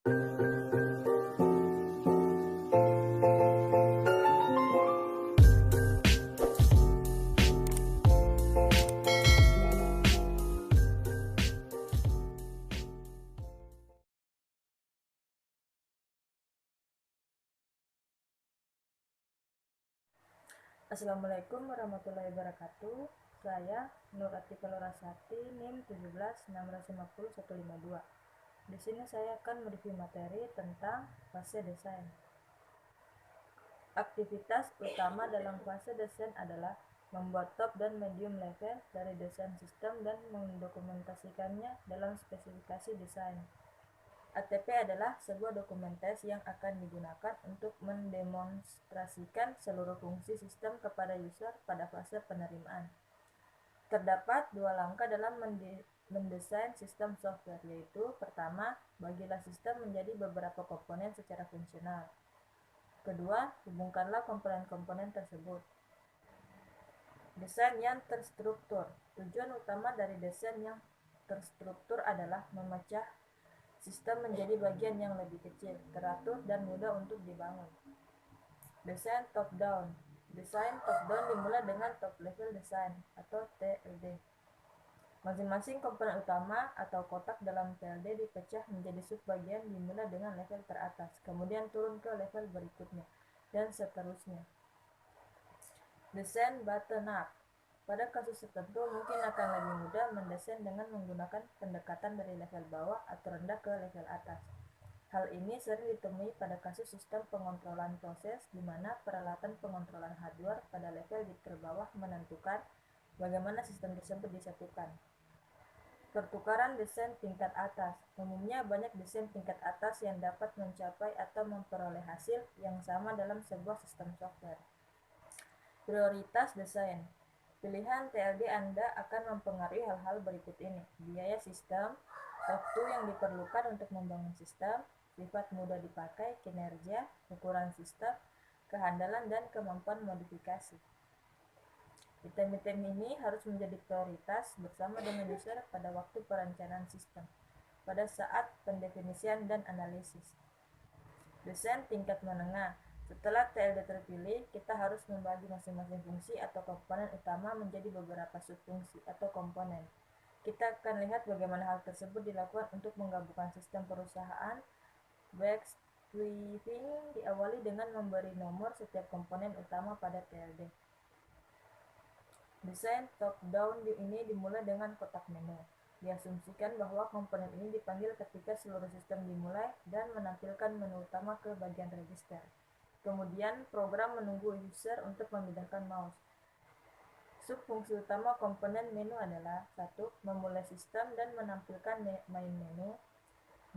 Assalamualaikum warahmatullahi wabarakatuh. Saya Nur Atika Lorasati, NIM 17650-152. Di sini saya akan mereview materi tentang fase desain. Aktivitas utama dalam fase desain adalah membuat top dan medium level dari desain sistem dan mendokumentasikannya dalam spesifikasi desain. ATP adalah sebuah dokumen tes yang akan digunakan untuk mendemonstrasikan seluruh fungsi sistem kepada user pada fase penerimaan. Terdapat dua langkah dalam mendesain sistem software, yaitu pertama, bagilah sistem menjadi beberapa komponen secara fungsional. Kedua, hubungkanlah komponen-komponen tersebut. Desain yang terstruktur. Tujuan utama dari desain yang terstruktur adalah memecah sistem menjadi bagian yang lebih kecil, teratur, dan mudah untuk dibangun. Desain top-down. Desain top-down dimulai dengan top-level design atau TLD. Masing-masing komponen utama atau kotak dalam TLD dipecah menjadi sub-bagian dimulai dengan level teratas, kemudian turun ke level berikutnya, dan seterusnya. Desain bottom-up. Pada kasus tertentu mungkin akan lebih mudah mendesain dengan menggunakan pendekatan dari level bawah atau rendah ke level atas. Hal ini sering ditemui pada kasus sistem pengontrolan proses, di mana peralatan pengontrolan hardware pada level di terbawah menentukan bagaimana sistem tersebut disatukan. Pertukaran desain tingkat atas. Umumnya banyak desain tingkat atas yang dapat mencapai atau memperoleh hasil yang sama dalam sebuah sistem software. Prioritas desain. Pilihan TLD Anda akan mempengaruhi hal-hal berikut ini: biaya sistem, waktu yang diperlukan untuk membangun sistem, sifat mudah dipakai, kinerja, ukuran sistem, kehandalan, dan kemampuan modifikasi. Item-item ini harus menjadi prioritas bersama dengan user pada waktu perencanaan sistem, pada saat pendefinisian dan analisis. Desain tingkat menengah. Setelah TLD terpilih, kita harus membagi masing-masing fungsi atau komponen utama menjadi beberapa subfungsi atau komponen. Kita akan lihat bagaimana hal tersebut dilakukan untuk menggabungkan sistem perusahaan. Backsweeping diawali dengan memberi nomor setiap komponen utama pada TLD. Desain top-down ini dimulai dengan kotak menu. Diasumsikan bahwa komponen ini dipanggil ketika seluruh sistem dimulai dan menampilkan menu utama ke bagian register. Kemudian, program menunggu user untuk memindahkan mouse. Subfungsi utama komponen menu adalah 1. Memulai sistem dan menampilkan main menu.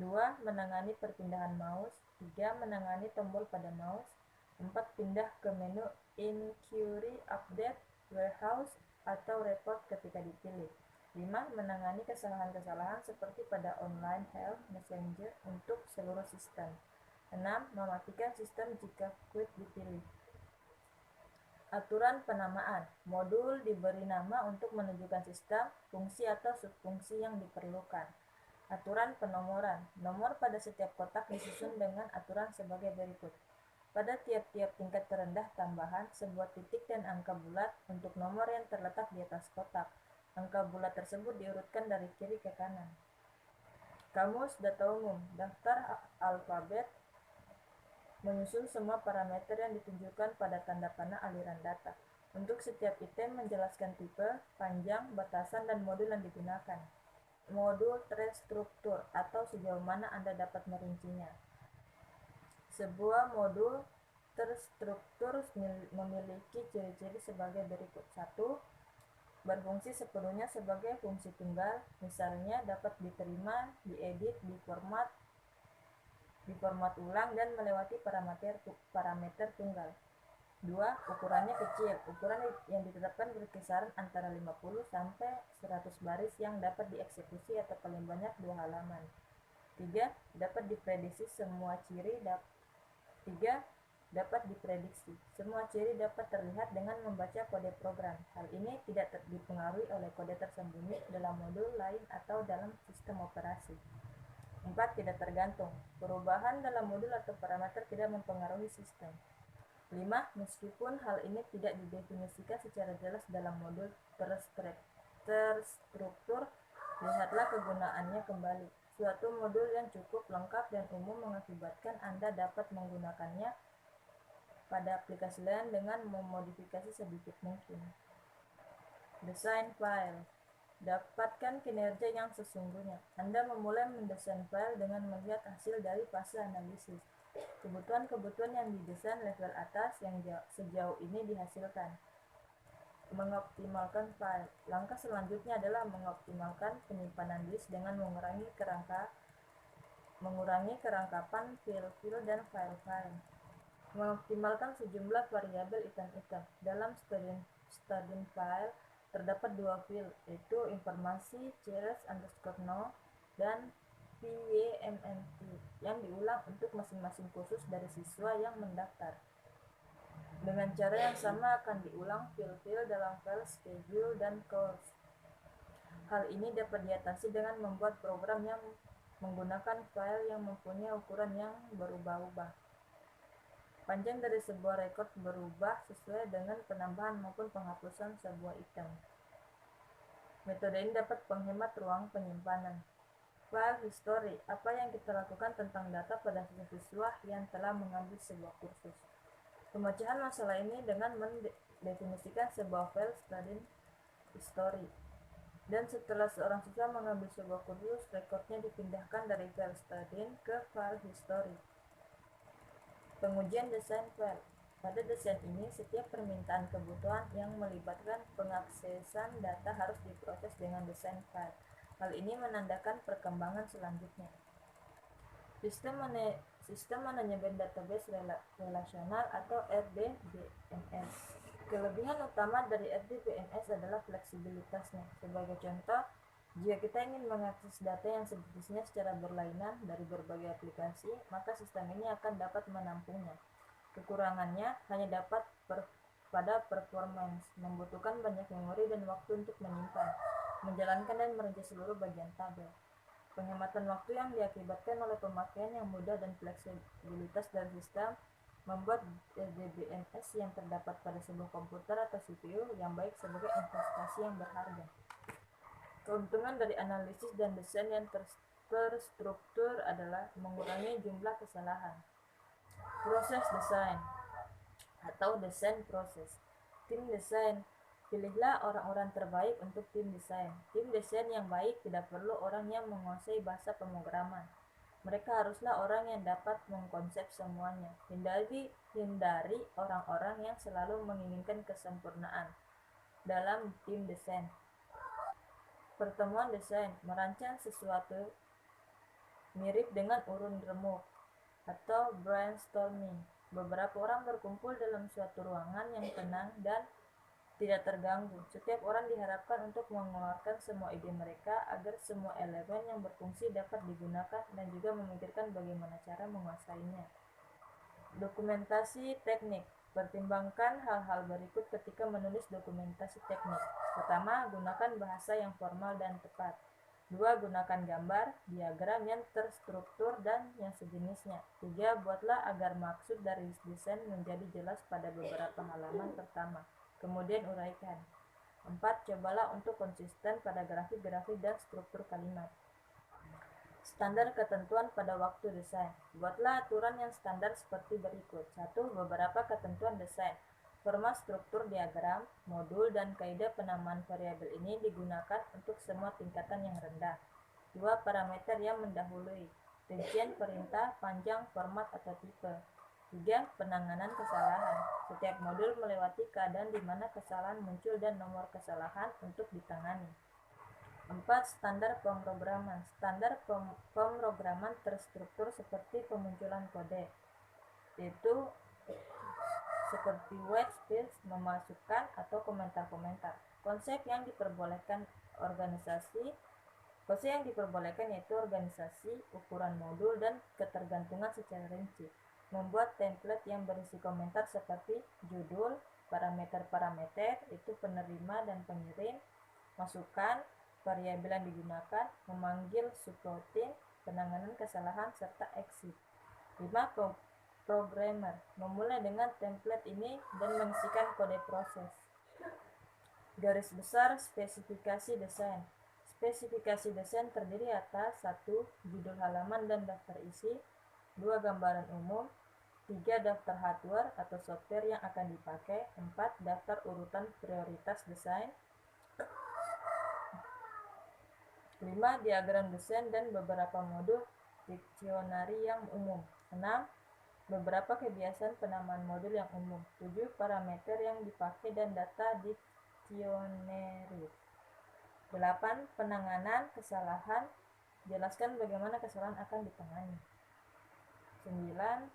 2. Menangani perpindahan mouse. 3. Menangani tombol pada mouse. 4. Pindah ke menu inquiry, update, warehouse, atau report ketika dipilih. 5. Menangani kesalahan-kesalahan seperti pada online health messenger untuk seluruh sistem. 6. Mematikan sistem jika quit dipilih. Aturan penamaan. Modul diberi nama untuk menunjukkan sistem, fungsi atau subfungsi yang diperlukan. Aturan penomoran. Nomor pada setiap kotak disusun dengan aturan sebagai berikut. Pada tiap-tiap tingkat terendah tambahan sebuah titik dan angka bulat untuk nomor yang terletak di atas kotak. Angka bulat tersebut diurutkan dari kiri ke kanan. Kamus data umum. Daftar alfabet menyusun semua parameter yang ditunjukkan pada tanda panah aliran data. Untuk setiap item menjelaskan tipe, panjang, batasan, dan modul yang digunakan. Modul terstruktur atau sejauh mana Anda dapat merincinya. Sebuah modul terstruktur memiliki ciri-ciri sebagai berikut. 1. Berfungsi sepenuhnya sebagai fungsi tunggal, misalnya dapat diterima, diedit, diformat ulang, dan melewati parameter tunggal. 2. Ukurannya kecil. Ukuran yang ditetapkan berkisaran antara 50 sampai 100 baris yang dapat dieksekusi atau paling banyak 2 halaman. 3. Dapat diprediksi. Semua ciri dapat terlihat dengan membaca kode program. Hal ini tidak dipengaruhi oleh kode tersembunyi dalam modul lain atau dalam sistem operasi. 4. Tidak tergantung. Perubahan dalam modul atau parameter tidak mempengaruhi sistem. 5. Meskipun hal ini tidak didefinisikan secara jelas dalam modul terstruktur, lihatlah kegunaannya kembali. Suatu modul yang cukup lengkap dan umum mengakibatkan Anda dapat menggunakannya pada aplikasi lain dengan memodifikasi sedikit mungkin. Desain file. Dapatkan kinerja yang sesungguhnya. Anda memulai mendesain file dengan melihat hasil dari fase analisis. Kebutuhan-kebutuhan yang didesain level atas yang sejauh ini dihasilkan. Mengoptimalkan file. Langkah selanjutnya adalah mengoptimalkan penyimpanan disk dengan mengurangi kerangkapan file-file dan file-file. Mengoptimalkan sejumlah variabel item-item. Dalam stdin file terdapat dua file, yaitu informasi cs_no dan pymnt yang diulang untuk masing-masing kursus dari siswa yang mendaftar. Dengan cara yang sama akan diulang file-file dalam file schedule dan course. Hal ini dapat diatasi dengan membuat program yang menggunakan file yang mempunyai ukuran yang berubah-ubah. Panjang dari sebuah rekod berubah sesuai dengan penambahan maupun penghapusan sebuah item. Metode ini dapat menghemat ruang penyimpanan. File history. Apa yang kita lakukan tentang data pada siswa yang telah mengambil sebuah kursus. Pemecahan masalah ini dengan mendefinisikan sebuah file stdin history. Dan setelah seorang siswa mengambil sebuah kursus, rekodnya dipindahkan dari file stdin ke file history. Pengujian desain file. Pada desain ini, setiap permintaan kebutuhan yang melibatkan pengaksesan data harus diproses dengan desain file. Hal ini menandakan perkembangan selanjutnya. Sistem manajemen database relasional atau RDBMS. Kelebihan utama dari RDBMS adalah fleksibilitasnya. Sebagai contoh, jika kita ingin mengakses data yang sejenisnya secara berlainan dari berbagai aplikasi, maka sistem ini akan dapat menampungnya. Kekurangannya hanya dapat pada performance, membutuhkan banyak memori dan waktu untuk menyimpan, menjalankan dan merinci seluruh bagian tabel. Penghematan waktu yang diakibatkan oleh pemakaian yang mudah dan fleksibilitas dari sistem membuat RDBMS yang terdapat pada sebuah komputer atau CPU yang baik sebagai investasi yang berharga. Keuntungan dari analisis dan desain yang terstruktur adalah mengurangi jumlah kesalahan. Proses desain atau desain proses. Tim desain. Pilihlah orang-orang terbaik untuk tim desain. Tim desain yang baik tidak perlu orang yang menguasai bahasa pemrograman. Mereka haruslah orang yang dapat mengkonsep semuanya. Hindari orang-orang yang selalu menginginkan kesempurnaan dalam tim desain. Pertemuan desain. Merancang sesuatu mirip dengan urun remuk atau brainstorming. Beberapa orang berkumpul dalam suatu ruangan yang tenang dan tidak terganggu. Setiap orang diharapkan untuk mengeluarkan semua ide mereka agar semua elemen yang berfungsi dapat digunakan dan juga memikirkan bagaimana cara menguasainya. Dokumentasi teknik. Pertimbangkan hal-hal berikut ketika menulis dokumentasi teknik. Pertama, gunakan bahasa yang formal dan tepat. 2. Gunakan gambar, diagram yang terstruktur dan yang sejenisnya. 3. Buatlah agar maksud dari desain menjadi jelas pada beberapa halaman pertama. Kemudian uraikan. 4. Cobalah untuk konsisten pada grafik-grafik dan struktur kalimat. Standar ketentuan pada waktu desain. Buatlah aturan yang standar seperti berikut. 1. Beberapa ketentuan desain. Format struktur diagram, modul, dan kaidah penamaan variabel ini digunakan untuk semua tingkatan yang rendah. 2. Parameter yang mendahului. Rincian perintah, panjang, format, atau tipe. 3. Penanganan kesalahan. Setiap modul melewati keadaan di mana kesalahan muncul dan nomor kesalahan untuk ditangani. 4. Standar pemrograman. Standar pemrograman terstruktur seperti pemunculan kode, yaitu seperti white space, memasukkan, atau komentar-komentar. Konsep yang diperbolehkan yaitu organisasi, ukuran modul, dan ketergantungan secara rinci. Membuat template yang berisi komentar seperti judul, parameter-parameter, itu penerima dan pengirim, masukan, variabel yang digunakan, memanggil subroutine, penanganan kesalahan, serta exit. 5. Programmer memulai dengan template ini dan mengisikan kode proses. Garis besar spesifikasi desain. Spesifikasi desain terdiri atas 1. Judul halaman dan daftar isi, 2. Gambaran umum, 3. Daftar hardware atau software yang akan dipakai, 4. Daftar urutan prioritas desain, 5. Diagram desain dan beberapa modul dictionary yang umum, 6. Beberapa kebiasaan penamaan modul yang umum, 7. Parameter yang dipakai dan data dictionary, 8. Penanganan kesalahan, jelaskan bagaimana kesalahan akan ditangani, 9.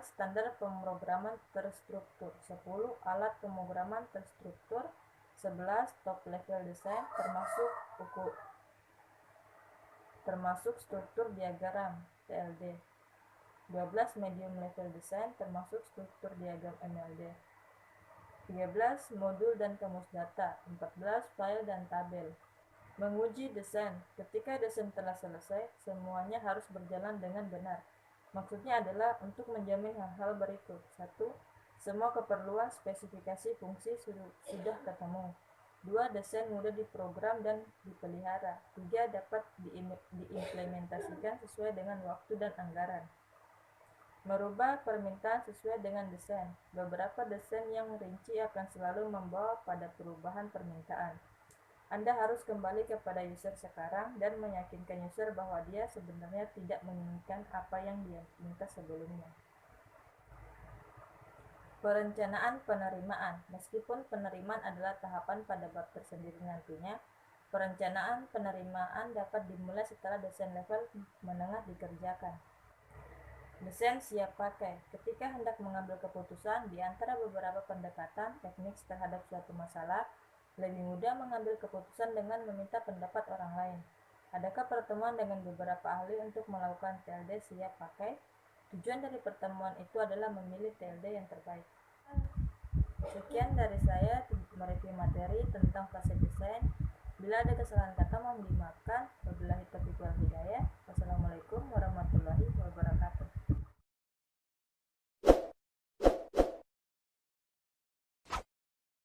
Standar pemrograman terstruktur, 10. Alat pemrograman terstruktur, 11. Top level design termasuk struktur diagram TLD, 12. Medium level design termasuk struktur diagram MLD, 13. Modul dan kamus data, 14. File dan tabel. Menguji desain. Ketika desain telah selesai, semuanya harus berjalan dengan benar. Maksudnya adalah untuk menjamin hal-hal berikut. 1. Semua keperluan spesifikasi fungsi sudah ketemu. 2. Desain mudah diprogram dan dipelihara. 3. Dapat diimplementasikan sesuai dengan waktu dan anggaran. Merubah permintaan sesuai dengan desain. Beberapa desain yang rinci akan selalu membawa pada perubahan permintaan. Anda harus kembali kepada user sekarang dan meyakinkan user bahwa dia sebenarnya tidak menginginkan apa yang dia minta sebelumnya. Perencanaan penerimaan. Meskipun penerimaan adalah tahapan pada bab tersendiri nantinya, perencanaan penerimaan dapat dimulai setelah desain level menengah dikerjakan. Desain siap pakai. Ketika hendak mengambil keputusan di antara beberapa pendekatan teknik terhadap suatu masalah, lebih mudah mengambil keputusan dengan meminta pendapat orang lain. Adakah pertemuan dengan beberapa ahli untuk melakukan TLD siap pakai? Tujuan dari pertemuan itu adalah memilih TLD yang terbaik. Sekian dari saya mereview materi tentang fase desain. Bila ada kesalahan kata mohon dimaafkan. Wabillahi